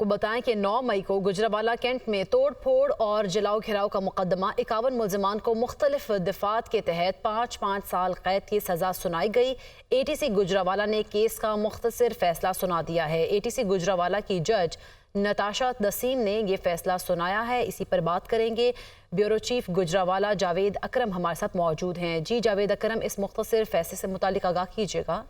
आपको बताएं कि 9 मई को गुजरावाला कैंट में तोड़ फोड़ और जलाओ घिराव का मुकदमा 51 मुल्जिमान को मुख्तलिफ दफात के तहत 5-5 साल कैद की सजा सुनाई गई। ATC गुजरावाला ने केस का मुख्तसर फैसला सुना दिया है। ATC गुजरावाला की जज नताशा नसीम ने ये फैसला सुनाया है। इसी पर बात करेंगे। ब्यूरो चीफ गुजरावाला जावेद अकरम हमारे साथ मौजूद हैं। जी जावेद अकरम, इस मुख्तसर फैसले से मुतालिक आगाह कीजिएगा।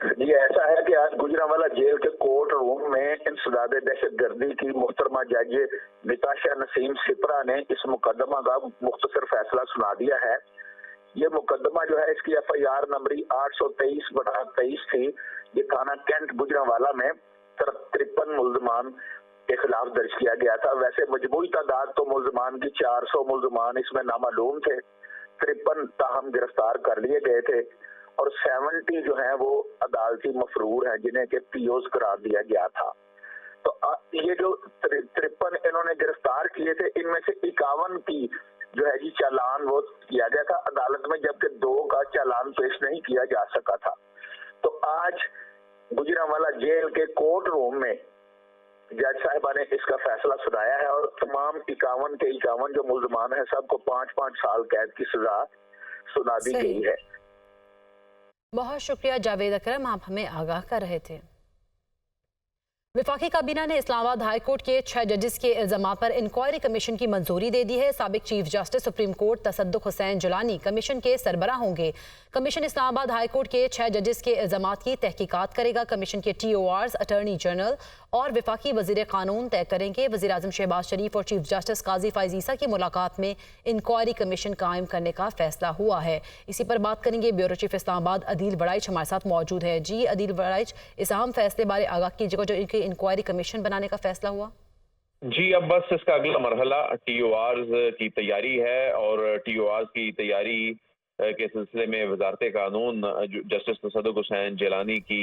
जी, ऐसा है कि आज गुजरावाला जेल के कोर्ट रूम में इंसदाद दहशतगर्दी की मोहतरमा जज नताशा नसीम सिपरा ने इस मुकदमा का मुख्तसर फैसला सुना दिया है। ये मुकदमा जो है, इसकी FIR नंबरी 823/23 थी। ये थाना कैंट गुजरावाला में 53 मुल्जमान के खिलाफ दर्ज किया गया था। वैसे मजमूई तादाद तो मुल्जमान की 400 मुल्जमान इसमें नामालूम थे। 53 ताहम गिरफ्तार कर लिए गए थे और 70 जो है वो अदालती मफरूर हैं, जिन्हें के POs करार दिया गया था। तो ये जो 53 इन्होंने गिरफ्तार किए थे, इनमें से 51 की जो है जी चालान वो किया गया था अदालत में, जबकि 2 का चालान पेश नहीं किया जा सका था। तो आज गुजरावाला जेल के कोर्ट रूम में जज साहिबा ने इसका फैसला सुनाया है और तमाम 51 के 51 जो मुल्जमान हैं, सबको 5-5 साल कैद की सजा सुना दी गई है। बहुत शुक्रिया जावेद अकरम, आप हमें आगाह कर रहे थे। वफाकी काबीना ने इस्लामाबाद हाई कोर्ट के 6 जजेस के इल्जाम पर इंक्वायरी कमीशन की मंजूरी दे दी है। साबिक चीफ जस्टिस सुप्रीम कोर्ट तसद्दुक हुसैन जिलानी कमीशन के सरबरा होंगे। कमीशन इस्लामाबाद हाई कोर्ट के 6 जजेस के इल्जामात की तहकीकात करेगा। कमीशन के TORs अटॉर्नी जनरल और वफाकी वजीर कानून तय करेंगे। वजीर आजम शहबाज शरीफ और चीफ जस्टिस काजी फाइज ईसा की मुलाकात में इंक्वायरी कमीशन कायम करने का फैसला हुआ है। इसी पर बात करेंगे। ब्यूरो चीफ इस्लामाबाद अदील वड़ाइच हमारे साथ मौजूद है। जी अदील वड़ाइच, इस अहम फैसले बारे आगाह कीजिएगा जो इनकी इंक्वायरी कमीशन बनाने का फैसला हुआ। जी, अब बस इसका अगला मरहला TORs की तैयारी है और TORs की तैयारी के सिलसिले में वजारत कानून जस्टिस तसद्दुक हुसैन जिलानी की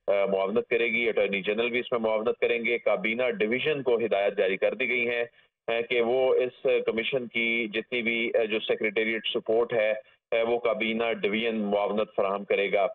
मुआवनत करेगी। अटॉर्नी जनरल भी इसमें मुआवनत करेंगे। काबीना डिवीजन को हिदायत जारी कर दी गई है कि वो इस कमीशन की जितनी भी जो सेक्रेटेरिएट सपोर्ट है वो काबीना डिवीजन मुआवनत फराहम करेगा।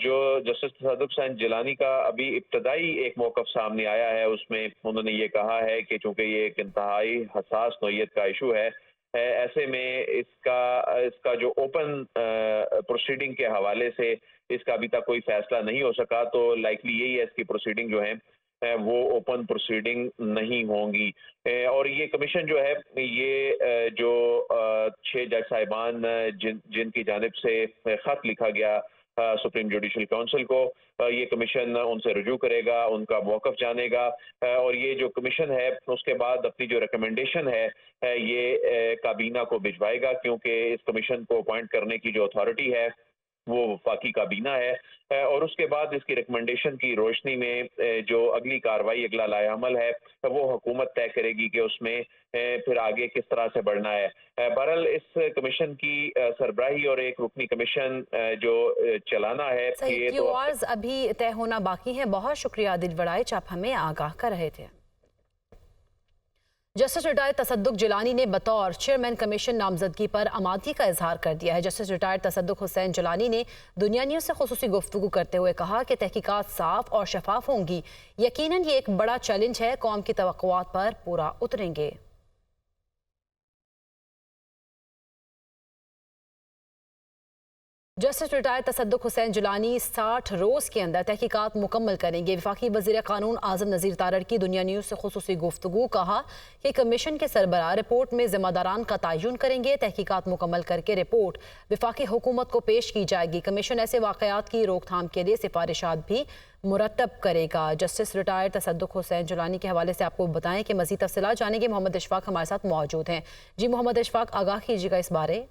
जो जस्टिस तसद्दुक हुसैन जिलानी का अभी इब्तदाई एक मौक़िफ़ सामने आया है, उसमें उन्होंने ये कहा है कि चूँकि ये एक इंतहाई हसास नौइयत का इशू है, ऐसे में इसका जो ओपन प्रोसीडिंग के हवाले से इसका अभी तक कोई फैसला नहीं हो सका, तो लाइकली यही है इसकी प्रोसीडिंग जो है वो ओपन प्रोसीडिंग नहीं होंगी। और ये कमीशन जो है ये जो 6 जज साहिबान जिनकी जानिब से ख़त लिखा गया सुप्रीम जुडिशल काउंसिल को, ये कमीशन उनसे रुजू करेगा, उनका मौक़िफ़ जानेगा और ये जो कमीशन है उसके बाद अपनी जो रिकमेंडेशन है ये काबीना को भिजवाएगा, क्योंकि इस कमीशन को अपॉइंट करने की जो अथॉरिटी है वो वफाकी काबीना है और उसके बाद इसकी रिकमेंडेशन की रोशनी में जो अगली कार्रवाई, अगला लाएअमल है वो हुकूमत तय करेगी कि उसमें फिर आगे किस तरह से बढ़ना है। बहरहाल इस कमीशन की सरबराही और एक रुकनी कमीशन जो चलाना है, ये तो अभी तय होना बाकी है। बहुत शुक्रिया आदिल वड़ाइच, आप हमें आगाह कर रहे थे। जस्टिस रिटायर्ड तसद्दुक जिलानी ने बतौर चेयरमैन कमीशन नामजदगी पर आमादगी का इजहार कर दिया है। जस्टिस रिटायर्ड तसद्दुक हुसैन जिलानी ने दुनिया न्यूज़ से खुसूसी गुफ्तगू करते हुए कहा कि तहकीकात साफ और शफाफ होंगी। यकीनन ये एक बड़ा चैलेंज है, कौम की तवक्कुआत पर पूरा उतरेंगे। जस्टिस रिटायर्ड तसद्दुक हुसैन जिलानी 60 रोज़ के अंदर तहकीकात मुकम्मल करेंगे। वफाकी वज़ीर कानून आज़म नज़ीर तारड़ की दुनिया न्यूज़ से खुसूसी गुफ्तगू, कहा कि कमीशन के सरबराह रिपोर्ट में ज़िम्मेदारान का तयन करेंगे। तहकीकात मुकम्मल करके रिपोर्ट वफाकी हुकूमत को पेश की जाएगी। कमीशन ऐसे वाक़यात की रोकथाम के लिए सिफारिशात भी मुरतब करेगा। जस्टिस रिटायर्ड तसद्दुक हुसैन जिलानी के हवाले से आपको बताएं कि मज़ीद तफ़सीलात जानेंगे। मोहम्मद इशफाक हमारे साथ मौजूद हैं। जी मोहम्मद इशफाक, आगाह कीजिएगा इस बारे।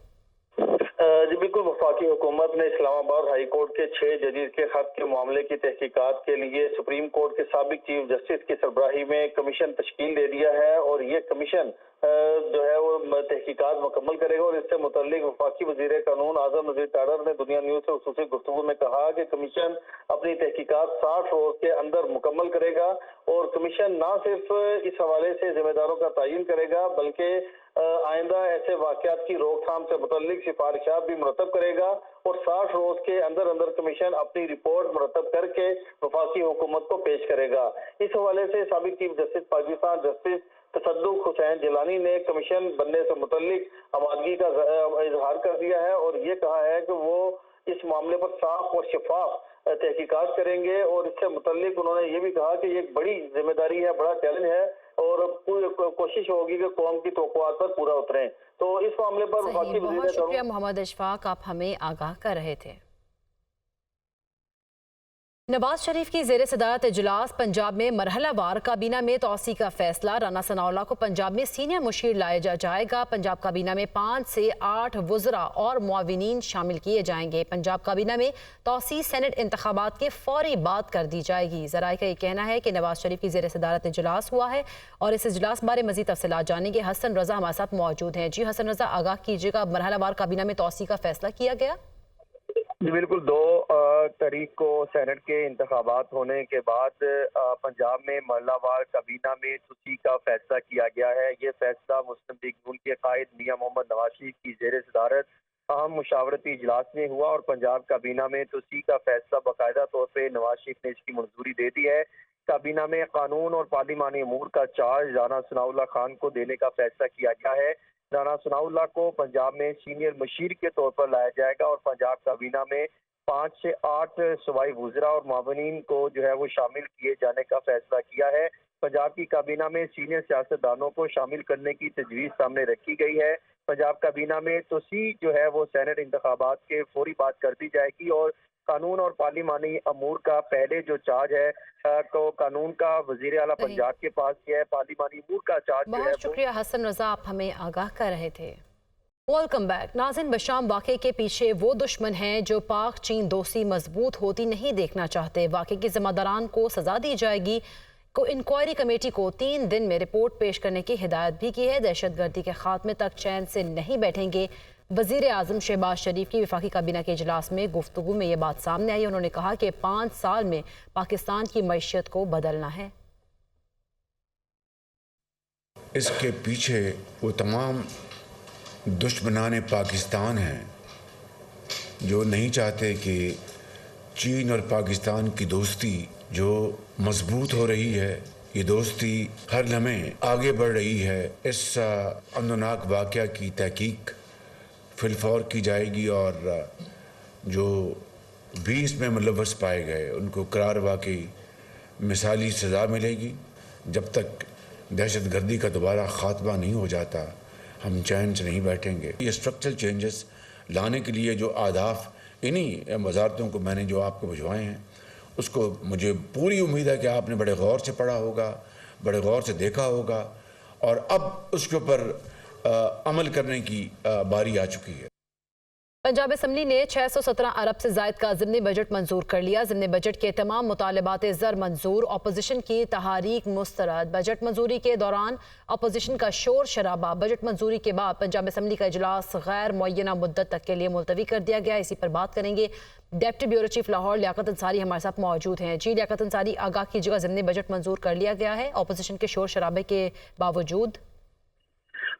जी बिल्कुल, वफाकी हुकूमत ने इस्लामाबाद हाई कोर्ट के 6 जजेस के खत के मामले की तहकीकात के लिए सुप्रीम कोर्ट के साबिक चीफ जस्टिस की सरबराही में कमीशन तश्कील दे दिया है और ये कमीशन जो है वो तहकीकात मुकम्मल करेगा। और इससे मुतल्लिक वफाकी वज़ीर कानून आज़म नज़ीर ताडर ने दुनिया न्यूज़ से खुसूसी गुफ्तगू में कहा कि कमीशन अपनी तहकीकात 60 रोज के अंदर मुकम्मल करेगा और कमीशन ना सिर्फ इस हवाले से जिम्मेदारों का तयन करेगा बल्कि आइंदा ऐसे वाक़यात की रोकथाम से मुतल्लिक सिफारिशात भी मुरतब करेगा और 60 रोज के अंदर अंदर कमीशन अपनी रिपोर्ट मुरतब करके वफाकी हुकूमत को पेश करेगा। इस हवाले से साबिक chief justice Pakistan justice Tassaduq Hussain Jillani ने कमीशन बनने से मुतल्लिक आमादगी का इजहार कर दिया है और ये कहा है कि वो इस मामले पर साफ और शफाफ तहकीकात करेंगे। और इससे मुतल्लिक उन्होंने ये भी कहा कि ये एक बड़ी जिम्मेदारी है, बड़ा चैलेंज है और पूरी कोशिश होगी कि कौम की तवक्कुआत पर पूरा उतरें। तो इस मामले पर सही, बहुत शुक्रिया मोहम्मद इशफाक, आप हमें आगाह कर रहे थे। नवाज शरीफ की ज़ेर सदारत इजलास पंजाब में मरहलावार काबीना में तोसी का फैसला। राना सनाउल्लाह को पंजाब में सीनियर मुशीर लाया जाएगा। पंजाब काबीना में 5 से 8 वज़रा और मुआविनीन शामिल किए जाएंगे। पंजाब काबीना में तोसी सेनेट इंतखाबात के फौरी बाद कर दी जाएगी। ज़राए का ये कहना है कि नवाज शरीफ की ज़ेर सदारत इजलास हुआ है और इस इजलास बारे मज़ीद तफसीलात जानेंगे। हसन रज़ा हमारे साथ मौजूद हैं। जी हसन रज़ा, आगाह कीजिएगा, मरहलावार काबीना में तोसी का फैसला किया गया? जी बिल्कुल, 2 तारीख को सेनेट के इंतखाबात होने के बाद पंजाब में मरहलावार काबीना में तोसी का फैसला किया गया है। ये फैसला मुस्लिम लीग नून के कायद मियां मोहम्मद नवाज शरीफ की ज़ेर सदारत अहम मुशावरती इजलास में हुआ और पंजाब काबीना में तोसी का फैसला बाकायदा तौर पर नवाज शरीफ ने इसकी मंजूरी दे दी है। काबीना में कानून और पार्लिमानी अमूर का चार्ज राना सनाउल्लाह खान को देने का फैसला किया गया है। राना सनाउल्लाह को पंजाब में सीनियर मशीर के तौर पर लाया जाएगा और पंजाब काबीना में 5 से 8 सूबाई वज़रा और मुआविनीन को जो है वो शामिल किए जाने का फैसला किया है। पंजाब की काबीना में सीनियर सियासतदानों को शामिल करने की तजवीज़ सामने रखी गई है। पंजाब काबीना में तोसी जो है वो सेनेट इंतखाबात के फौरी बात कर दी जाएगी और कानून और पार्लिमानी अमूर का पहले जो चार्ज है तो कानून का वजीर आला पंजाब के पास है, पार्लिमानी अमूर का चार्ज जो है। बहुत शुक्रिया हसन रज़ा, आप हमें आगाह कर रहे थे। Welcome back. नाज़रीन, बशाम वाक़े के पीछे वो दुश्मन हैं जो पाक चीन दोस्ती मजबूत होती नहीं देखना चाहते। वाक़े के ज़िम्मेदारान को सजा दी जाएगी। इंक्वायरी कमेटी को 3 दिन में रिपोर्ट पेश करने की हिदायत भी की है। दहशतगर्दी के खात्मे तक चैन से नहीं बैठेंगे। वज़ीर आज़म शहबाज शरीफ की वफाकी काबीना के इजलास में गुफ्तगू में ये बात सामने आई। उन्होंने कहा कि 5 साल में पाकिस्तान की मईशत को बदलना है। इसके पीछे वो तमाम दुश्मनान पाकिस्तान हैं जो नहीं चाहते कि चीन और पाकिस्तान की दोस्ती जो मजबूत हो रही है, ये दोस्ती हर लम्हे आगे बढ़ रही है। इस अमननाक वाक़या की तहकीक फिलफौर की जाएगी और जो 20 में मुलव्वस पाए गए उनको करार वाकई मिसाली सज़ा मिलेगी। जब तक दहशतगर्दी का दोबारा ख़ात्मा नहीं हो जाता हम चैन से नहीं बैठेंगे। ये स्ट्रक्चरल चेंजेस लाने के लिए जो आदाफ इन्हीं वजारतों को मैंने जो आपको भिजवाए हैं उसको मुझे पूरी उम्मीद है कि आपने बड़े गौर से पढ़ा होगा, बड़े गौर से देखा होगा और अब उसके ऊपर अमल करने की बारी आ चुकी है। पंजाब असम्बली ने 617 अरब से ज़ायद का ज़िमनी बजट मंजूर कर लिया। ज़िमनी बजट के तमाम मुतालबात ज़र मंजूर, अपोजिशन की तहारीक मुस्तरद। बजट मंजूरी के दौरान अपोजिशन का शोर शराबा। बजट मंजूरी के बाद पंजाब असम्बली का इजलास गैर मुअय्यना मुद्दत तक के लिए मुलतवी कर दिया गया। इसी पर बात करेंगे। Deputy bureau chief Lahore Liaquat Ansari हमारे साथ मौजूद हैं। जी लियाकत अंसारी, आगाह कीजिएगा, ज़िमनी बजट मंजूर कर लिया गया है अपोजिशन के शोर शराबे के बावजूद?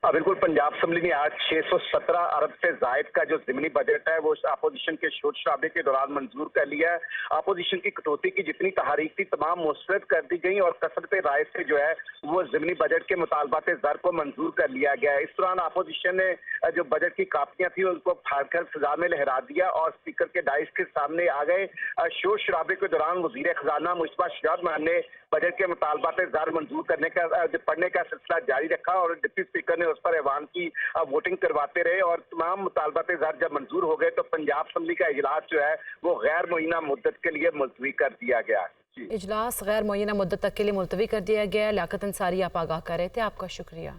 बिल्कुल, पंजाब असम्बली ने आज 617 अरब से जायद का जो ज़िमनी बजट है वो अपोजिशन के शोर शराबे के दौरान मंजूर कर लिया है। अपोजिशन की कटौती की जितनी तहारीक थी तमाम मुस्तरद कर दी गई और कसरत राय से जो है वो ज़िमनी बजट के मुतालबात ज़र को मंजूर कर लिया गया है। इस दौरान अपोजिशन ने जो बजट की कापियां थी उनको फाड़कर फिजा में लहरा दिया और स्पीकर के डाइस के सामने आ गए। शोर शराबे के दौरान वज़ीर खजाना मुश्तबा शुजात ने बजट के मुतालबात ज़र मंजूर करने का पढ़ने का सिलसिला जारी रखा और डिप्टी स्पीकर ने उस पर ऐवान की वोटिंग करवाते रहे और तमाम मुतालबात ज़र जब मंजूर हो गए तो पंजाब असम्बली का इजलास जो है वो गैर मुअय्यना मुद्दत के लिए मुलतवी कर दिया गया। इजलास गैर मुअय्यना मुद्दत तक के लिए मुलतवी कर दिया गया। लियाकत अंसारी, आप आगाह कर रहे थे, आपका शुक्रिया।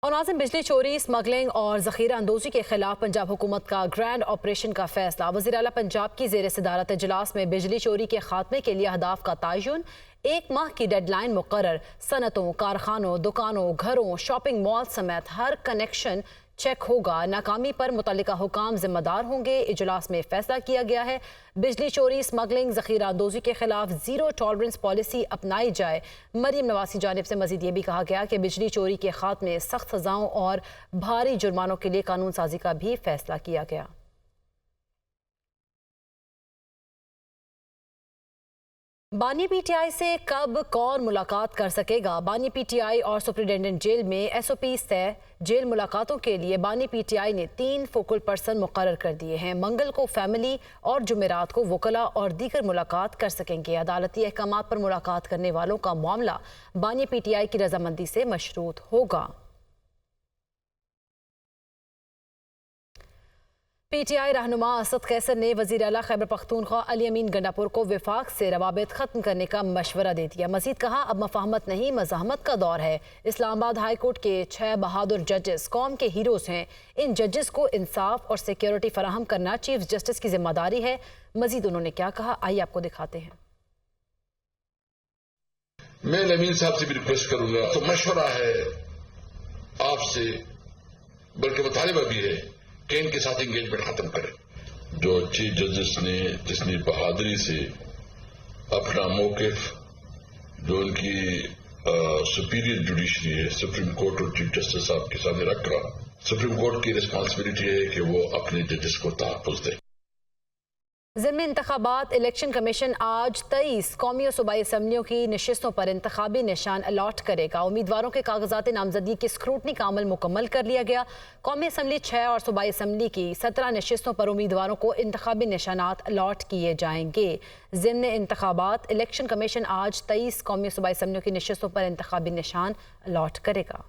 اور ناظرین، بجلی چوری، اسمگلنگ اور ذخیرہ اندوزی کے خلاف پنجاب حکومت کا گرینڈ آپریشن کا فیصلہ۔ وزیر اعلیٰ پنجاب کی زیر صدارت اجلاس میں بجلی چوری کے خاتمے کے لیے اہداف کا تعین، 1 ماہ کی ڈیڈ لائن مقرر، صنعتوں، کارخانوں، دکانوں، گھروں، شاپنگ مال سمیت ہر کنیکشن چیک ہوگا۔ ناکامی پر متعلقہ حکام ذمہ دار ہوں گے۔ اجلاس میں فیصلہ کیا گیا ہے بجلی چوری، اسمگلنگ، ذخیرہ اندوزی کے خلاف زیرو ٹالرنس پالیسی اپنائی جائے۔ مریم نواز کی جانب سے مزید یہ بھی کہا گیا کہ بجلی چوری کے خاتمے، سخت سزاؤں اور بھاری جرمانوں کے لیے قانون سازی کا بھی فیصلہ کیا گیا۔ بانی پی ٹی آئی سے کب کون ملاقات کر سکے گا؟ بانی پی ٹی آئی اور سپرنٹینڈنٹ جیل میں ایس او پیز طے۔ جیل ملاقاتوں کے لیے بانی پی ٹی آئی نے 3 فوکل پرسن مقرر کر دیے ہیں۔ منگل کو فیملی اور جمعرات کو وکلاء اور دیگر ملاقات کر سکیں گے۔ عدالتی احکامات پر ملاقات کرنے والوں کا معاملہ بانی پی ٹی آئی کی رضامندی سے مشروط ہوگا۔ پی ٹی آئی رہنما اسد قیصر نے وزیر اعلیٰ خیبر پختونخوا علی امین گنڈاپور کو وفاق سے روابط ختم کرنے کا مشورہ دے دیا۔ مزید کہا، اب مفاہمت نہیں مزاحمت کا دور ہے۔ اسلام آباد ہائی کورٹ کے 6 بہادر ججز قوم کے ہیروز ہیں۔ ان ججز کو انصاف اور سیکیورٹی فراہم کرنا چیف جسٹس کی ذمہ داری ہے۔ مزید انہوں نے کیا کہا، آئیے آپ کو دکھاتے ہیں۔ میں امین صاحب سے بھی ریکویسٹ کروں گا، تو مشورہ ہے آپ سے، بلکہ مطالبہ بھی ہے کہ ان کے ساتھ انگیجمنٹ ختم کریں۔ جو چیف جسٹس نے جتنی بہادری سے اپنا موقف، جو ان کی سپیریئر جوڈیشری ہے سپریم کورٹ اور چیف جسٹس صاحب کے سامنے رکھ رہا، سپریم کورٹ کی ریسپانسبلٹی ہے کہ وہ اپنے ججز کو تحفظ دے۔ ضمن انتخابات الیکشن کمیشن آج 23 قومی اور صوبائی اسمبلیوں کی نشستوں پر انتخابی نشان الاٹ کرے گا۔ امیدواروں کے کاغذات نامزدگی کی اسکروٹنی کا عمل مکمل کر لیا گیا۔ قومی اسمبلی 6 اور صوبائی اسمبلی کی 17 نشستوں پر امیدواروں کو انتخابی نشانات الاٹ کیے جائیں گے۔ ضمن انتخابات الیکشن کمیشن آج 23 قومی اور صوبائی اسمبلیوں کی نشستوں پر انتخابی نشان الاٹ کرے گا۔